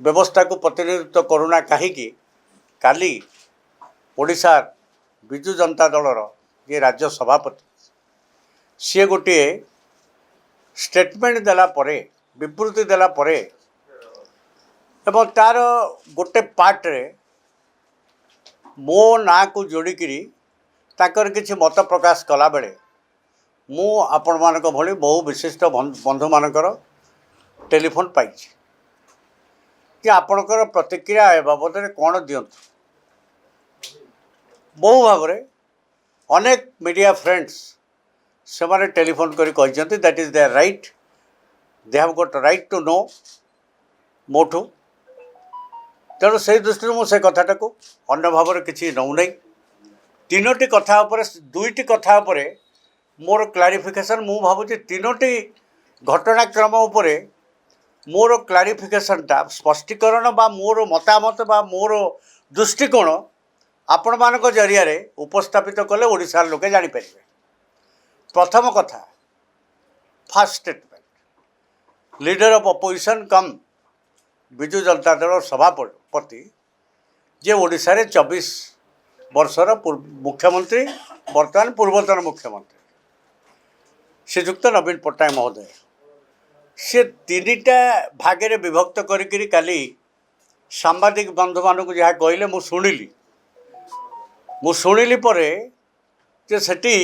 व्यवस्था को प्रतिनिधित्व करूना कहीं काली ओडिशा विजु जनता दलर ये राज्य सभापति सी गोटे स्टेटमेंट देला परे विवृत्ति देला परे एवं तार गोटे पार्ट रे मो ना को जोड़िकी ताकर किसी मत प्रकाश कला बेले मु आपण मानक भली बहु विशिष्ट बंधु मानकर टेलीफोन पाई कि आपणकर प्रतिक्रिया ए बाबद कौन दियंतु बहु भाव अनेक मीडिया फ्रेंड्स से माने टेलीफोन करी कहते that is their right they have got right to know मोठू तेणु से दृष्टि मुझे कथाटा को अन्य भाव किसी नौ नहीं तीनोटी कथा दुईटी कथा मोर क्लारिफिकेशन मु भावुँ तीनोटी घटनाक्रम उपरे मोर क्लारिफिकेशनटा स्पष्टीकरण बा मोर मतामत बा मोर दृष्टिकोण आपण मानक जरिया उपस्थापित कले ओडिशार लोके जानीपर प्रथम कथा first statement leader of opposition cum Biju Janata Dal सभापति जे ओडिशा रे 24 वर्षर मुख्यमंत्री वर्तमान पूर्वतन मुख्यमंत्री श्रीजुक्त नवीन पट्टनायक महोदय से तीनटा भागे विभक्त करी काली सांबादिक बंधु मानक जहाँ कहले मु शुणिली परे जे सेठी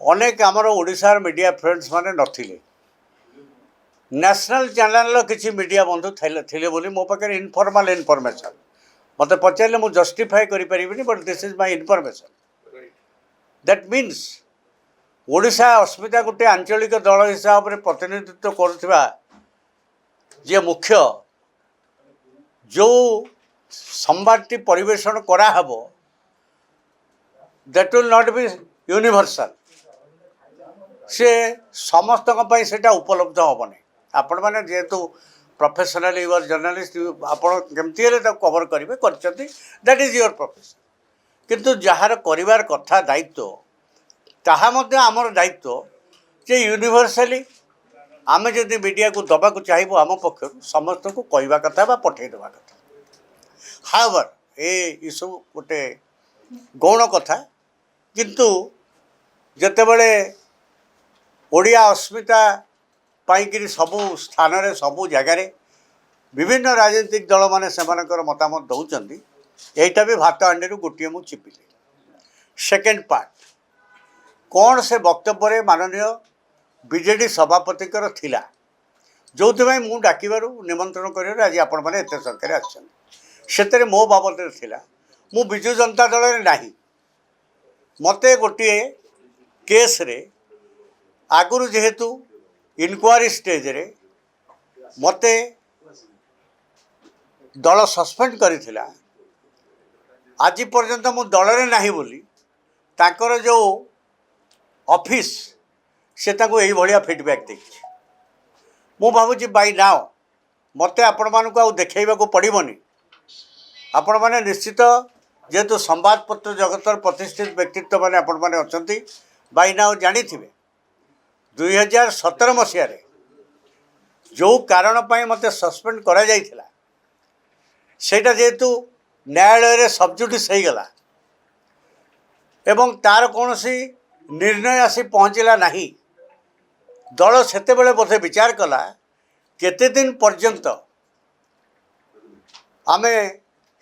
अनेक आमर ओडिशार मीडिया फ्रेंड्स माने नथिले नेशनल चैनल किसी मीडिया बंधु थे बोली मो पाखे इनफॉर्मल इनफॉरमेशन मत पचारे मुझे जस्टिफाई करें but this is my information that means Odisha अस्मिता गोटे आंचलिक दल हिसाब से प्रतिनिधित्व करुवा जे मुख्य जो संवादटी परिवेषण कराहब that will not be universal से समस्त सेटा उपलब्ध हेनी आपण मैंने जेहेतु प्रोफेशनल यूर जर्नलिस्ट आपड़ केमती कवर करेंगे दैट इज योर प्रोफेशन किंतु जार करिवार कथा दायित्व ताहा मध्य आमर दायित्व जे यूनिवर्सली आमे जदि मीडिया को दबा को चाहिए आम पक्ष समस्त को कहवा कथा बा पठे देवा कथा हावर ये सब गोटे गौण कथा किंतु जेतेबेले ओडिया अस्मिता पाइकिरी सबू स्थान रे सबू जगार विभिन्न राजनीतिक दल माने सेमानकर मतामत दौरान यहीटा भी भात हांडी गोटे मु चिपिली सेकेंड पार्ट कौन से वक्तव्य माननीय बीजेडी सभापतिकर थिला जो मु डाकिबारु निमंत्रण कर आज आपण मैंने एत संख्यार आते मो बाबद थिला मु विजु जनता दल में नहीं मते गोटे केस रे आगुरी जेहेतु इनक्वारी स्टेज रे मते दल सस्पेंड करिथिला आज पर्यंत मु दल रे नहीं बोली ताकर जो ऑफिस से यही भाया फीडबैक देखी मु भावुँ बाई नाउ मते आपण मानक आउ देखैबा को पड़िबनी आपण माने निश्चित जेहेतु संवादपत्र जगतर प्रतिष्ठित व्यक्तित्व माने आपण माने अछंती बाई नाउ जानी थिबे 2017 मसीह जो कारण पाई मते सस्पेंड करा जाइथिला सेटा जेहेतु न्यायालय रे सबजुडिस हो गला एवं तार कौन सी निर्णय आसी पहुँचला नहीं दल सेते बेले बोधे विचार कला केते दिन पर्यंत आमे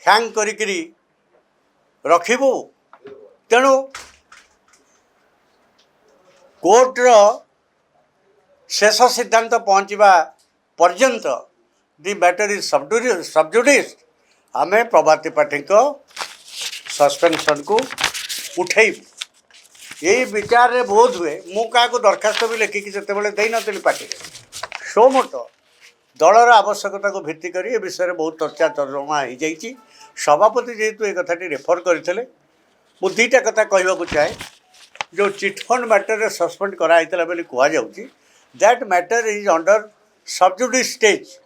हैंग करी रखिबू तेणु कोर्टर शेष सिद्धांत पहुँचवा पर्यंत दि मैटर इज सबजुडिस आमे प्रभाती पाठी को सस्पेंशन को उठेबू यही विचार रे बोध हुए मु क्या दरखास्त भी लिखिकी से दे नी पार्टी सो मोट दलर आवश्यकता को भित्ति कर ए विषय में बहुत चर्चा तर्जमा हो जाइए सभापति जेहेतु ये कथाटी रेफर करते मु दुईटा कथा कहवाक चाहे जो चिटफंड मैटर रे सस्पेंड कराइला बोली कहुच्छी that matter is under sub judice stage